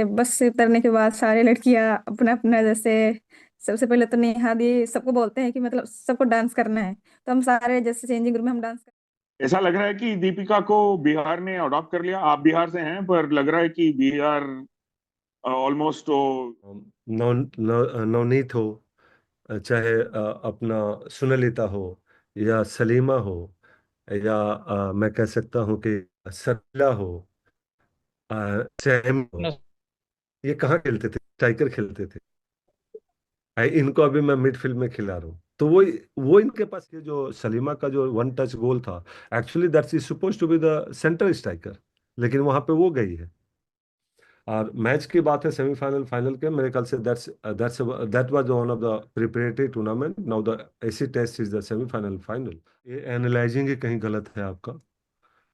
बस से उतरने के बाद सारे लड़कियां अपना अपना जैसे सबसे पहले तो नेहा दी सबको बोलते हैं कि मतलब सबको डांस करना है। तो हम सारे जैसे चेंजिंग रूम में हम डांस कर। ऐसा लग रहा है कि दीपिका को बिहार ने अडॉप्ट कर लिया। आप बिहार से हैं, पर लग रहा है कि बिहार ऑलमोस्ट तो। नव नवनीत हो, चाहे अपना सुनलिता हो, या सलीमा हो, या मैं कह सकता हूँ कि सलीला हो, सैम हो, ये कहाँ खेलते थे? स्ट्राइकर खेलते थे। इनको अभी मैं मिडफील्ड में खिला रहा हूँ। तो वो इनके पास ये जो सलीमा का जो वन टच गोल था, actually that's is suppose to be the centre striker, लेकिन वहां पे वो गई है। और मैच की बात है सेमीफाइनल फाइनल के, मेरे ख्याल से that was one of the preparatory tournament. Now the acid test is the semifinal final. ये एनालाइजिंग ही कहीं गलत है आपका।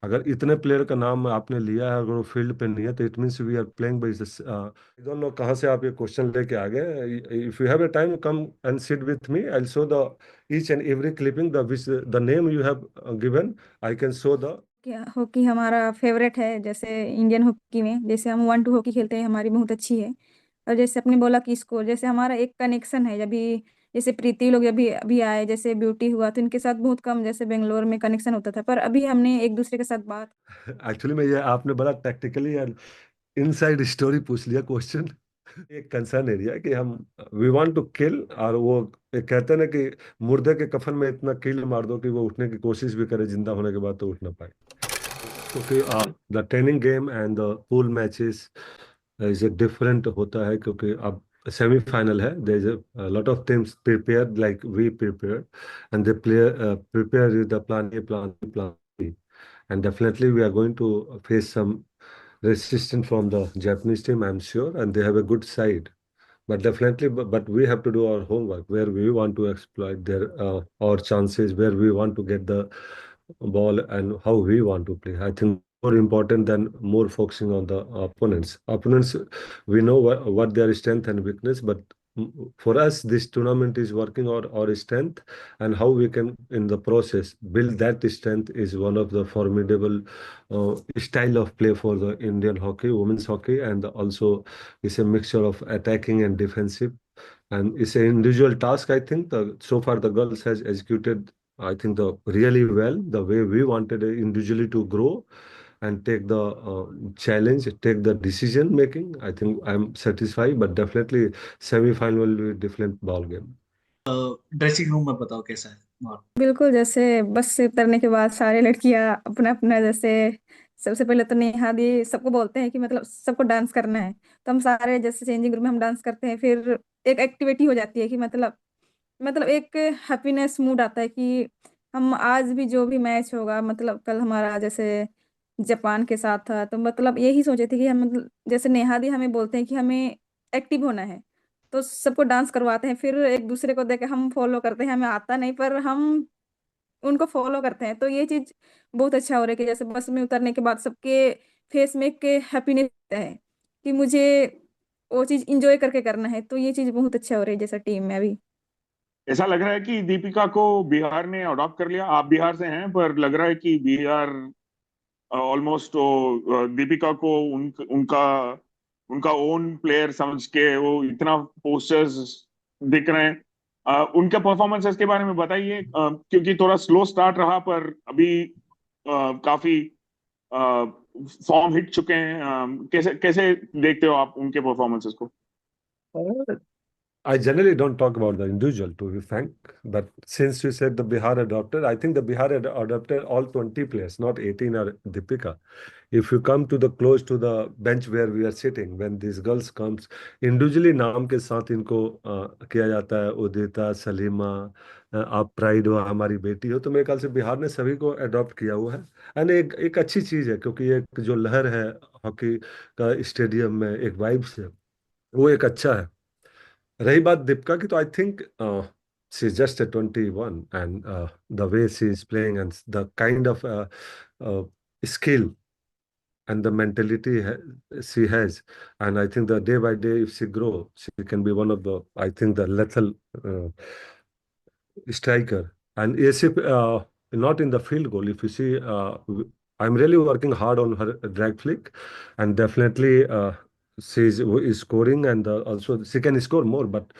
अगर इतने प्लेयर का नाम आपने लिया है, अगर वो फील्ड पे नहीं है, तो it means we are playing by I don't know कहाँ से आप ये क्वेश्चन लेके आ गए। If you have a time, come and sit with me, I show the each and every clipping the which the name you have given. I can show the. क्या hockey हमारा favourite है, जैसे Indian hockey में जैसे हम 1-2 hockey खेलते हैं, हमारी बहुत अच्छी है। और जैसे आपने बोला कि स्कोर, जैसे हमारा एक कनेक्शन है। जब भी जैसे प्रीति लोग अभी अभी आए, जैसे ब्यूटी हुआ, तो इनके साथ बहुत कम जैसे बेंगलोर में कनेक्शन होता था, पर अभी हमने एक दूसरे के साथ बात। एक्चुअली में ये आपने बड़ा टैक्टिकली इनसाइड स्टोरी पूछ लिया क्वेश्चन। एक कंसर्न एरिया है कि हम वी वांट टू किल, और वो एक कहते हैं ना कि मुर्दे के कफन में इतना किल मार दो कि वो उठने की कोशिश भी करे जिंदा होने के बाद तो उठ ना पाए। क्योंकि the training game and the pool matches is a different होता है, क्योंकि अब सेमीफाइनल है। There is a lot of teams prepared like we prepared, and they prepare with the plan A, plan B, plan C, and definitely we are going to face some resistance from the Japanese team, I'm sure, and they have a good side. But definitely, but we have to do our homework where we want to exploit their our chances, where we want to get the ball, and how we want to play. I think more important than more focusing on the opponents. Opponents, we know what their strength and weakness, but for us, this tournament is working our strength, and how we can, in the process, build that strength is one of the formidable style of play for the Indian hockey, women's hockey, and also it's a mixture of attacking and defensive, and it's an individual task. I think so far the girls has executed, I think, the really well, the way we wanted individually to grow and take the challenge, take the decision making. I think I'm satisfied, but definitely semi-final will be a different ball game. Dressing room में बताओ कैसा है माहौल। बिल्कुल, जैसे बस से उतरने के बाद सारे लड़कियां अपना अपना जैसे सबसे पहले तो नेहा दी सबको बोलते हैं कि मतलब सबको डांस करना है। तो हम सारे जैसे चेंजिंग रूम में हम डांस करते हैं, फिर एक एक्टिविटी हो जाती है कि मतलब एक हैप्पीनेस मूड आता है कि हम आज भी जो भी मैच होगा, मतलब कल हमारा जैसे जापान के साथ था, तो मतलब यही सोचे थे कि हम मतलब जैसे नेहा दी हमें बोलते हैं कि हमें एक्टिव होना है। तो सबको डांस करवाते हैं, फिर एक दूसरे को देख के हम फॉलो करते हैं। हमें आता नहीं, पर हम उनको फॉलो करते हैं। तो ये चीज बहुत अच्छा हो रहा है कि जैसे बस में उतरने के बाद सबके फेस में एक हैप्पीनेस है कि मुझे वो चीज इंजॉय करके करना है। तो ये चीज बहुत अच्छा हो रही है जैसे टीम में अभी। ऐसा लग रहा है कि दीपिका को बिहार ने अडॉप्ट कर लिया। आप बिहार से हैं, पर लग रहा है कि बिहार ऑलमोस्ट तो दीपिका को उनका उनका ओन प्लेयर समझ के वो इतना पोस्टर्स दिख रहे हैं। उनके परफॉर्मेंसेस के बारे में बताइए, क्योंकि थोड़ा स्लो स्टार्ट रहा, पर अभी काफी फॉर्म हिट चुके हैं। कैसे कैसे देखते हो आप उनके परफॉर्मेंसेस को? I generally don't talk about the individual, to be frank. But since you said the Bihar adopted, I think the Bihar adopted all 20 players, not 18 or Deepika. If you come to the close to the bench where we are sitting, when these girls comes, individually नाम के साथ इनको किया जाता है, उदिता, सलीमा, आप pride हो, हमारी बेटी हो। तो मेरे ख्याल से बिहार ने सभी को अडॉप्ट किया हुआ है। एंड एक एक अच्छी चीज है, क्योंकि एक जो लहर है हॉकी का स्टेडियम में, एक वाइब्स है, वो एक अच्छा है। रही बात दीपिका की, तो I think she is just a 21, and the way she is playing and the kind of skill and the mentality she has, and I think that day by day, if she grow, she can be one of the, I think, the lethal uh, striker. And yes, if, not in the field goal, if you see, I'm really working hard on her drag flick, and definitely she's scoring, and also she can score more. But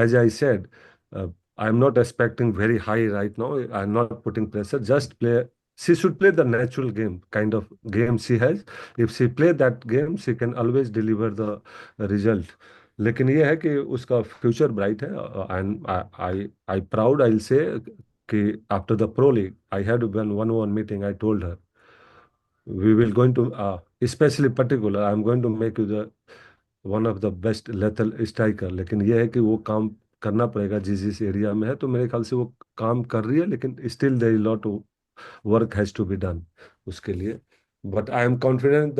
as I said, uh, I'm not expecting very high right now. I'm not putting pressure. Just play. She should play the natural game, kind of game she has. If she play that game, she can always deliver the result. लेकिन ये है कि उसका future bright है. And I proud I से कि after the pro league I had one one meeting. I told her we will going to especially particular I'm going to make you the one of the best lethal striker. लेकिन ये है कि वो काम करना पड़ेगा जिस जिस एरिया में है. तो मेरे ख्याल से वो काम कर रही है, लेकिन still there is lot work has to be done उसके लिए. बट आई एम कॉन्फिडेंट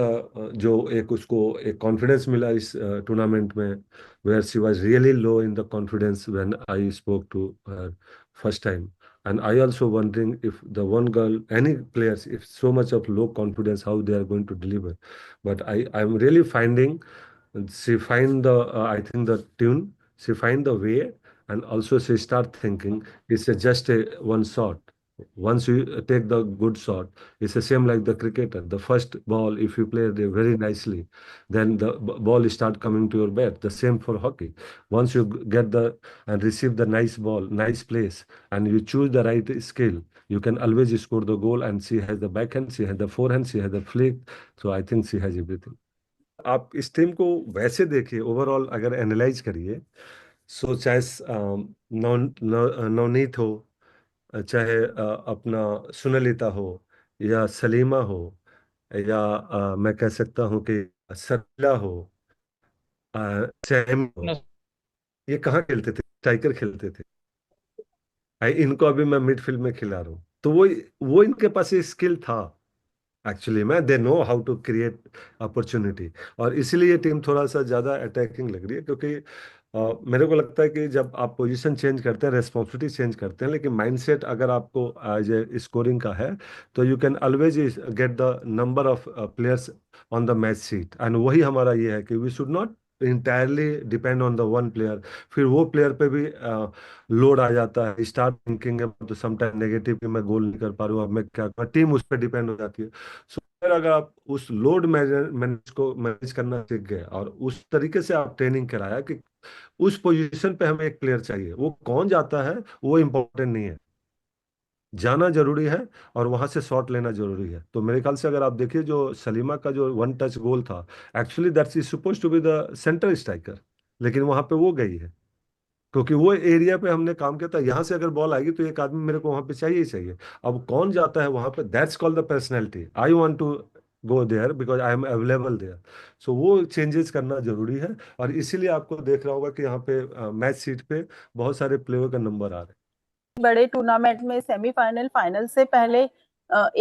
जो एक उसको एक कॉन्फिडेंस मिला इस टूर्नामेंट में, where she was really low in the confidence when I spoke to her first time. And I also wondering if the one girl, any players, if so much of low confidence, how they are going to deliver. But I'm really finding she find the I think the tune, she find the way, and also she start thinking it's just a one shot. Once you take the good shot, it's the same like the cricketer. The first ball, if you play it very nicely, then the ball start coming to your bat. The same for hockey. Once you get the and receive the nice ball, nice place, and you choose the right skill, you can always score the goal. And she has the backhand, she has the forehand, she has the flick. So I think she has everything. आप इस team को वैसे देखिए, overall अगर analyse करिए, सो चाहे नवनीत हो, चाहे अपना सुनलिता हो, या सलीमा हो, या मैं कह सकता हूँ कि सरला हो, सैम हो, ये कहाँ खेलते थे? स्ट्राइकर खेलते थे. इनको अभी मैं मिडफील्ड में खिला रहा हूँ. तो वो इनके पास ये स्किल था एक्चुअली में. They know how to create opportunity. और इसीलिए ये टीम थोड़ा सा ज्यादा अटैकिंग लग रही है, क्योंकि मेरे को लगता है कि जब आप पोजीशन चेंज करते हैं, रेस्पॉन्सिबिलिटी चेंज करते हैं, लेकिन माइंडसेट अगर आपको एज ए स्कोरिंग का है, तो you can always get the number of players on the match seat. And वही हमारा ये है कि we should not entirely depend on the one player. फिर वो प्लेयर पे भी लोड आ जाता है. स्टार्ट थिंकिंग तो समटाइम नेगेटिव कि मैं गोल नहीं कर पा रहा हूँ, अब मैं क्या करूँ, टीम उस पर डिपेंड हो जाती है. सो अगर आप उस लोड मैनेज को मैनेज करना सीख गए, और उस तरीके से आप ट्रेनिंग कराया कि उस पोजीशन पे हमें एक प्लेयर चाहिए, वो कौन जाता है वो इम्पोर्टेंट नहीं है, जाना जरूरी है और वहां से शॉट लेना जरूरी है. तो मेरे ख्याल से अगर आप देखिए, जो सलीमा का जो वन टच गोल था, actually that's is suppose to be the centre striker, लेकिन वहां पे वो गई है क्योंकि वो एरिया पे हमने काम किया था. यहाँ से अगर बॉल आएगी तो एक आदमी मेरे को वहां पे चाहिए ही चाहिए. अब कौन जाता है वहां पे, that's called the personality. I want to go there because I am available there. So वो चेंजेस करना जरूरी है. और इसीलिए आपको देख रहा होगा कि यहाँ पे मैच सीट पे बहुत सारे प्लेयर का नंबर आ रहे बड़े टूर्नामेंट में सेमीफाइनल फाइनल से पहले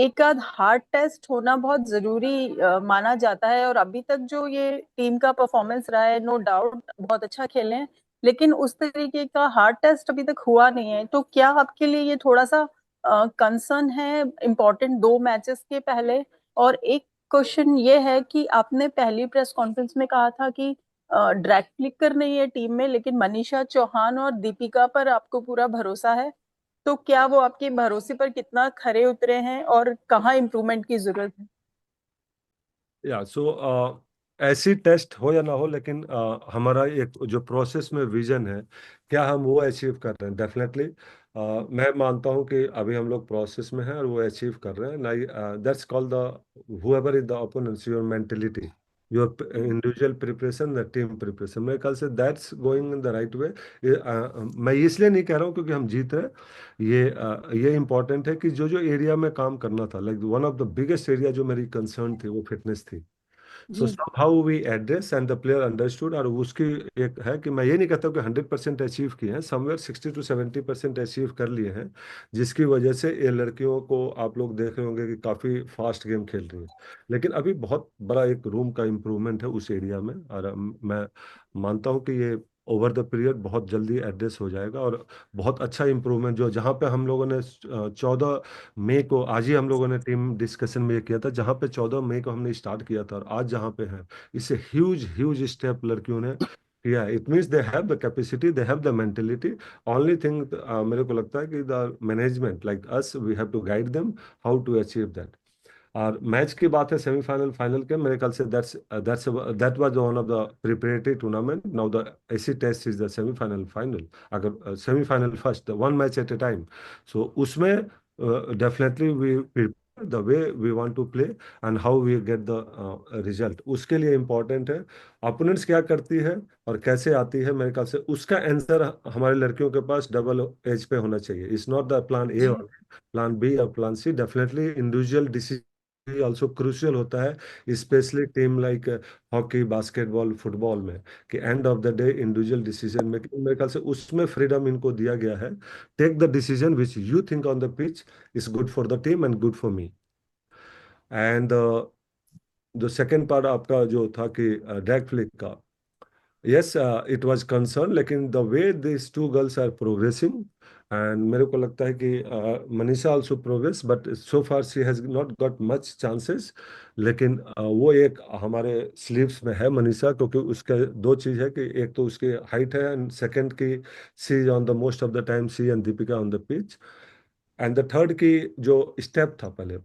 एक आध हार्ड टेस्ट होना बहुत जरूरी माना जाता है। और अभी तक जो ये टीम का परफॉर्मेंस रहा है, नो डाउट बहुत अच्छा खेले हैं, लेकिन उस तरीके का हार्ड टेस्ट अभी तक हुआ नहीं है। तो क्या आपके लिए ये थोड़ा सा कंसर्न है इम्पोर्टेंट दो मैचेस के पहले? और एक क्वेश्चन ये है कि आपने पहली प्रेस कॉन्फ्रेंस में कहा था कि ड्रैग फ्लिकर नहीं है टीम में, लेकिन मनीषा चौहान और दीपिका पर आपको पूरा भरोसा है। तो क्या वो आपके भरोसे पर कितना खरे उतरे हैं और कहाँ इम्प्रूवमेंट की जरूरत है? या सो ऐसी टेस्ट हो या ना हो, लेकिन हमारा एक जो प्रोसेस में विजन है, क्या हम वो अचीव कर रहे हैं? डेफिनेटली मैं मानता हूं कि अभी हम लोग प्रोसेस में हैं और वो अचीव कर रहे हैं. ना that's called the whoever is the opponents, your mentality, your individual preparation, the team preparation. मेरे ख्याल से that's going in the right way. मैं इसलिए नहीं कह रहा हूँ क्योंकि हम जीत रहे हैं. ये इम्पोर्टेंट है कि जो जो एरिया में काम करना था, like one of the biggest area जो मेरी कंसर्न थी वो फिटनेस थी. सो जी। somehow we address and the player understood. और उसकी एक है कि मैं ये नहीं कहता हूँ कि 100% अचीव किए हैं, समवेयर 60 to 70% अचीव कर लिए हैं, जिसकी वजह से ये लड़कियों को आप लोग देख रहे होंगे कि काफ़ी फास्ट गेम खेल रही हैं. लेकिन अभी बहुत बड़ा एक रूम का इम्प्रूवमेंट है उस एरिया में, और मैं मानता हूँ कि ये ओवर द पीरियड बहुत जल्दी एड्रेस हो जाएगा. और बहुत अच्छा इम्प्रूवमेंट जो जहाँ पे हम लोगों ने 14 मई को, आज ही हम लोगों ने टीम डिस्कशन में ये किया था, जहाँ पे 14 मई को हमने स्टार्ट किया था और आज जहाँ पे हैं, इससे ह्यूज ह्यूज स्टेप लड़कियों ने किया. It means they have the capacity, they have the mentality. Only thing मेरे को लगता है कि the management like us, we have to guide them how to achieve that. और मैच की बात है सेमीफाइनल फाइनल के, मेरे ख्याल से that was one of the preparatory tournament. Now the acid test is the semifinal final, अगर semifinal first one match at a time. So उसमें definitely we the way we want to play and how we get the result, उसके लिए important है opponents क्या करती है और कैसे आती है। मेरे ख्याल से उसका आंसर हमारे लड़कियों के पास डबल एज पे होना चाहिए। It's not the plan A G और प्लान बी और plan C. Definitely individual decision also crucial होता है, specially team like hockey, basketball, football में, कि end of the day individual decision making, मेरे ख्याल से उसमें फ्रीडम इनको दिया गया है। Take the decision which you think on the pitch is good for the team and good for me. And जो सेकंड पार्ट आपका जो था कि ड्रैग फ्लिक का, यस इट वाज कंसर्न, लेकिन the way this two girls are progressing, and मेरे को लगता है कि Manisha also progress, but so far she has not got much chances. लेकिन वो एक हमारे स्लीव्स में है मनीषा, क्योंकि उसके दो चीज है कि एक तो उसकी हाइट है एंड सेकंड की C is on the most of the time C and Deepika on the pitch. And the third की जो स्टेप था पहले,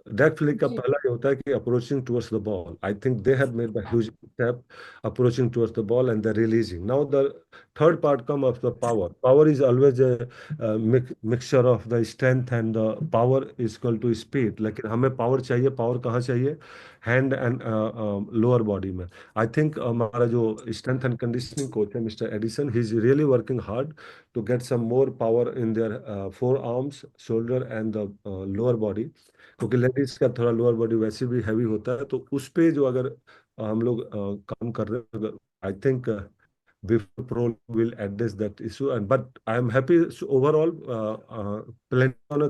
डेक फ्लिक का जी पहला ये होता है कि approaching towards the ball, I think they have made the huge step approaching towards the ball and the releasing. Now the third part come of the power. Power is always a mixture of the strength and the power is equal to speed, लेकिन हमें power चाहिए। Power कहाँ चाहिए? Hand and lower body में। I think हमारा जो strength and conditioning coach है mister Edison, he is really working hard to get some more power in their forearms, shoulder and the lower body, क्योंकि ladies का थोड़ा lower body वैसे भी heavy होता है। तो उस पे जो अगर हम लोग काम कर रहे हैं, I think before pro will address that issue. And but I am happy overall playing on a,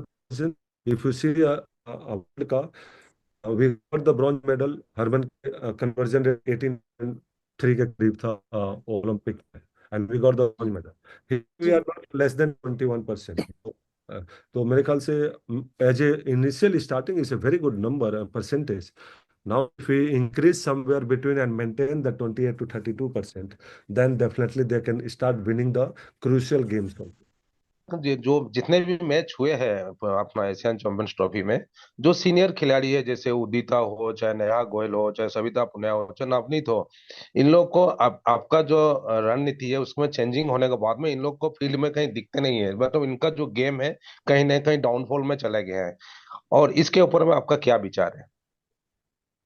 if you see world का, we got the bronze medal. Harman conversion rate 18.3 के करीब था ओलंपिक में, and we got the bronze medal. We G are not less than 21%। तो मेरे ख्याल से as a initial starting is a very good number percentage. Now if we increase somewhere between and maintain the 28 to 32%, then definitely they can start winning the crucial games. जो जितने भी match हुए हैं अपना एशियन चैंपियंस ट्रॉफी में, जो senior खिलाड़ी है जैसे उदिता हो, चाहे नेहा गोयल हो, चाहे सविता पुनिया हो, चाहे नवनीत हो, इन लोग को आपका जो रणनीति है उसमें चेंजिंग होने के बाद में इन लोग को फील्ड में कहीं दिखते नहीं है, मतलब इनका जो गेम है कहीं ना कहीं डाउनफॉल में चले गए हैं। और इसके ऊपर में आपका क्या विचार है?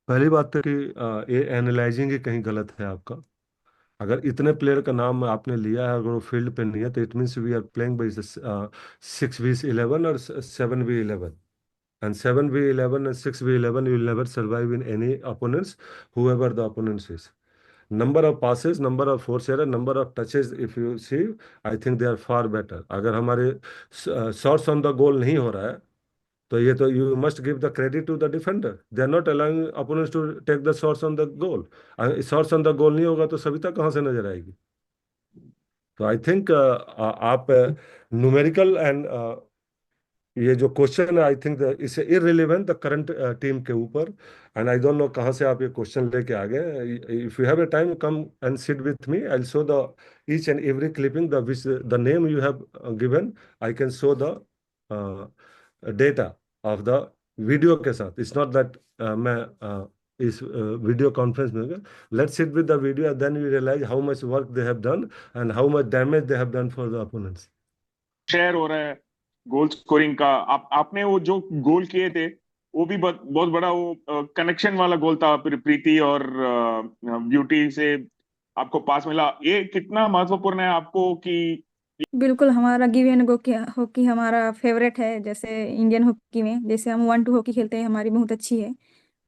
पहली बात तो कि ये एनालाइजिंग ही कहीं गलत है आपका। अगर इतने प्लेयर का नाम आपने लिया है, अगर वो फील्ड पे नहीं है, तो it means we are playing by 6v11 और 7v11, and 7v11 and 6v11 you will never survive in any opponents, whoever the opponents is. Number of passes, number of force error, number of touches, if you see, I think they are far better. अगर हमारे shots on the goal नहीं हो रहा है, तो ये तो you must give the credit to the defender, they are not allowing opponents to take the shots on the goal. Shots on the goal नहीं होगा तो सविता कहाँ से नजर आएगी? तो आई थिंक आप न्यूमेरिकल एंड ये जो क्वेश्चन है, आई थिंक इसे इररिलेवेंट द करंट टीम के ऊपर। एंड आई डोंट नो कहाँ से आप ये क्वेश्चन लेके आ गए। If you have a time, come and sit with me, I show the each and every clipping the which the name you have given. I can show the data of the video के साथ। It's not that मैं इस video conference में, let's sit with the video and then we realise how much work they have done and how much damage they have done for the opponents. Share हो रहा है goal scoring का। आपने वो जो गोल किए थे वो भी बहुत बहुत बड़ा वो कनेक्शन वाला गोल था, प्रीति और ब्यूटी से आपको पास मिला। ये कितना महत्वपूर्ण है आपको कि बिल्कुल, हमारा गिव एंड गो की हॉकी हमारा फेवरेट है। जैसे इंडियन हॉकी में जैसे हम 1-2 हॉकी खेलते हैं, हमारी बहुत अच्छी है।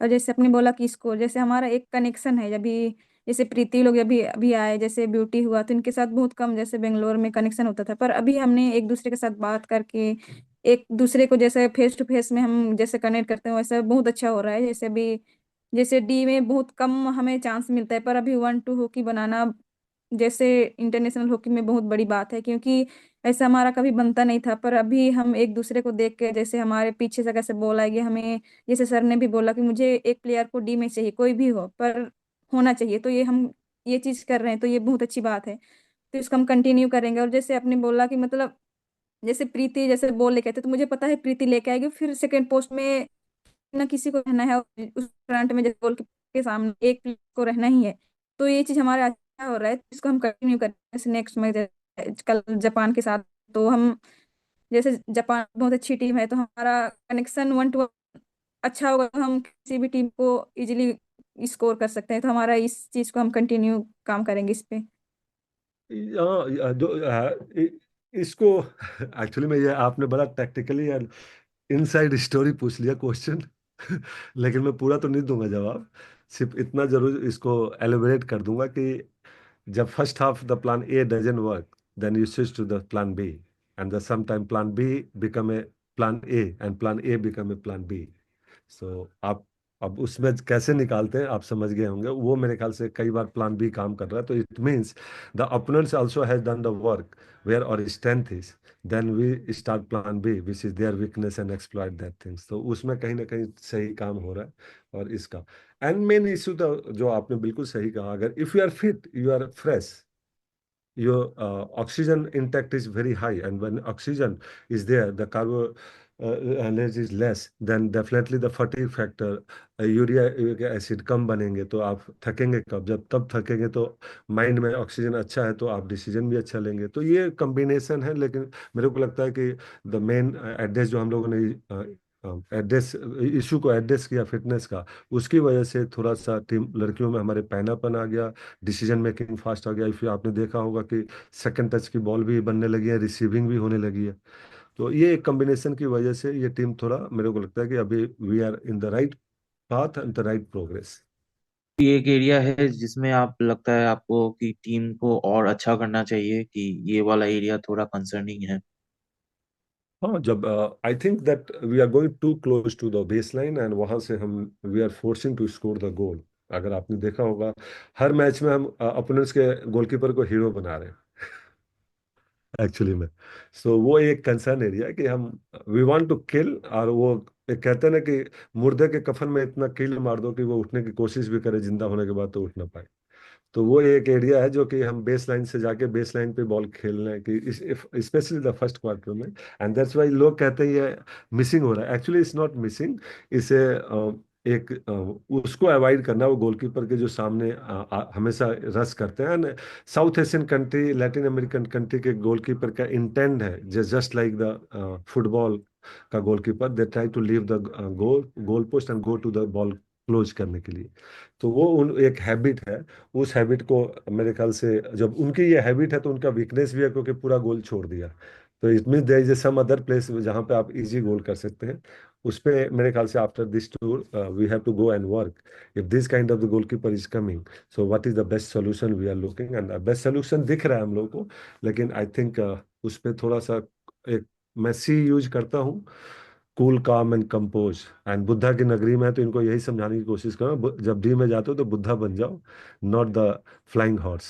और जैसे आपने बोला कि स्कोर, जैसे हमारा एक कनेक्शन है। जब भी जैसे प्रीति लोग जब भी अभी आए, जैसे ब्यूटी हुआ, तो इनके साथ बहुत कम जैसे बेंगलोर में कनेक्शन होता था, पर अभी हमने एक दूसरे के साथ बात करके एक दूसरे को जैसे फेस टू फेस में हम जैसे कनेक्ट करते हैं, वैसे बहुत अच्छा हो रहा है। जैसे अभी जैसे डी में बहुत कम हमें चांस मिलता है, पर अभी 1-2 हॉकी बनाना जैसे इंटरनेशनल हॉकी में बहुत बड़ी बात है, क्योंकि ऐसा हमारा कभी बनता नहीं था। पर अभी हम एक दूसरे को देख के, जैसे हमारे पीछे से कैसे बॉल आएगी हमें, जैसे सर ने भी बोला कि मुझे एक प्लेयर को डी में चाहिए, कोई भी हो पर होना चाहिए, तो ये हम ये चीज कर रहे हैं, तो ये बहुत अच्छी बात है। तो इसको हम कंटिन्यू करेंगे। और जैसे आपने बोला कि मतलब जैसे प्रीति जैसे बॉल लेके आते, तो मुझे पता है प्रीति लेके आएगी, फिर सेकंड पोस्ट में ना किसी को रहना है उस फ्रंट में, जैसे गोल के सामने एक प्लेयर को रहना ही है। तो ये चीज हमारे अच्छा हो रहा है, इसको हम कंटिन्यू करें जैसे नेक्स्ट मैच कल जापान के साथ। तो हम जैसे जापान बहुत अच्छी टीम है, तो हमारा कनेक्शन 1-1 अच्छा होगा, तो हम किसी भी टीम को इजीली स्कोर कर सकते हैं। तो हमारा इस चीज को हम कंटिन्यू काम करेंगे इस पे। इसको एक्चुअली में ये आपने बड़ा टैक्टिकली एंड इनसाइड स्टोरी पूछ लिया क्वेश्चन। लेकिन मैं पूरा तो नहीं दूंगा जवाब, सिर्फ इतना जरूर इसको एलिबरेट कर दूंगा कि जब first half the plan A doesn't work, then you switch to the plan B, and the same time plan B become a plan A, and plan A become a plan B. So आप अब उसमें कैसे निकालते हैं आप समझ गए होंगे, वो मेरे ख्याल से कई बार प्लान बी काम कर रहा है, तो it means the opponents also has done the work where our strength is, then we start plan B which is their weakness and exploit that things. तो उसमें कहीं ना कहीं सही काम हो रहा है। और इसका एंड मेन इशू तो जो आपने बिल्कुल सही कहा, अगर if you are fit you are fresh, your oxygen intake is very high, and when oxygen is there the carbo energy is less, then definitely the fatigue factor, uric acid कम बनेंगे, तो आप थकेंगे कब, जब तब थकेंगे तो माइंड में oxygen अच्छा है तो आप डिसीजन भी अच्छा लेंगे। तो ये कॉम्बिनेशन है, लेकिन मेरे को लगता है कि द मेन एड्रेस जो हम लोगों ने एड्रेस इशू को एड्रेस किया फिटनेस का, उसकी वजह से थोड़ा सा टीम लड़कियों में हमारे पैनापन आ गया, डिसीजन मेकिंग फास्ट आ गया। फिर आपने देखा होगा कि सेकंड टच की बॉल भी बनने लगी है, रिसीविंग भी होने लगी है। तो ये एक कॉम्बिनेशन की वजह से ये टीम थोड़ा मेरे को लगता है कि अभी we are in the right path and the right progress. ये एक एरिया है जिसमें आप लगता है आपको कि टीम को और अच्छा करना चाहिए, कि ये वाला एरिया थोड़ा कंसर्निंग है? हाँ, जब I think that we are going to close to the base line, and वहां से हम we are forcing to score the goal. अगर आपने देखा होगा हर मैच में हम अपोनेंट्स के गोलकीपर को हीरो बना रहे हैं एक्चुअली में। सो वो एक कंसर्न एरिया है कि हम वी वांट टू किल, और वो एक कहते हैं ना कि मुर्दे के कफन में इतना कील मार दो कि वो उठने की कोशिश भी करे जिंदा होने के बाद तो उठ ना पाए। तो वो एक एरिया है जो कि हम बेस लाइन से जाके बेस लाइन पे बॉल खेलना है कि स्पेशली द फर्स्ट क्वार्टर में। एंड दैट्स वाई लोग कहते हैं ये मिसिंग हो रहा है, एक्चुअली इट्स नॉट मिसिंग। इसे एक उसको अवॉइड करना, वो गोलकीपर के जो सामने हमेशा रस करते हैं। South Asian country, Latin American country के गोलकीपर का इंटेंट है जस्ट लाइक द फुटबॉल का goalkeeper, they try to leave the goal post and go to the ball close करने के लिए। तो वो उन एक हैबिट है, उस हैबिट को मेरे ख्याल से जब उनकी ये हैबिट है तो उनका वीकनेस भी है, क्योंकि पूरा गोल छोड़ दिया। तो it mean there is some other place जहाँ पे आप इजी गोल कर सकते हैं। उस पे मेरे ख्याल से after this tour we have to go and work, if this kind of the goalkeeper is coming, so what is the best solution we are looking, and best solution दिख रहा है हम लोग को। लेकिन आई थिंक उस पे थोड़ा सा एक मैं सी यूज करता हूँ, कूल काम एंड कंपोज। एंड बुद्धा की नगरी में है तो इनको यही समझाने की कोशिश करो, जब डी में जाते हो तो बुद्धा बन जाओ, नॉट द फ्लाइंग हॉर्स।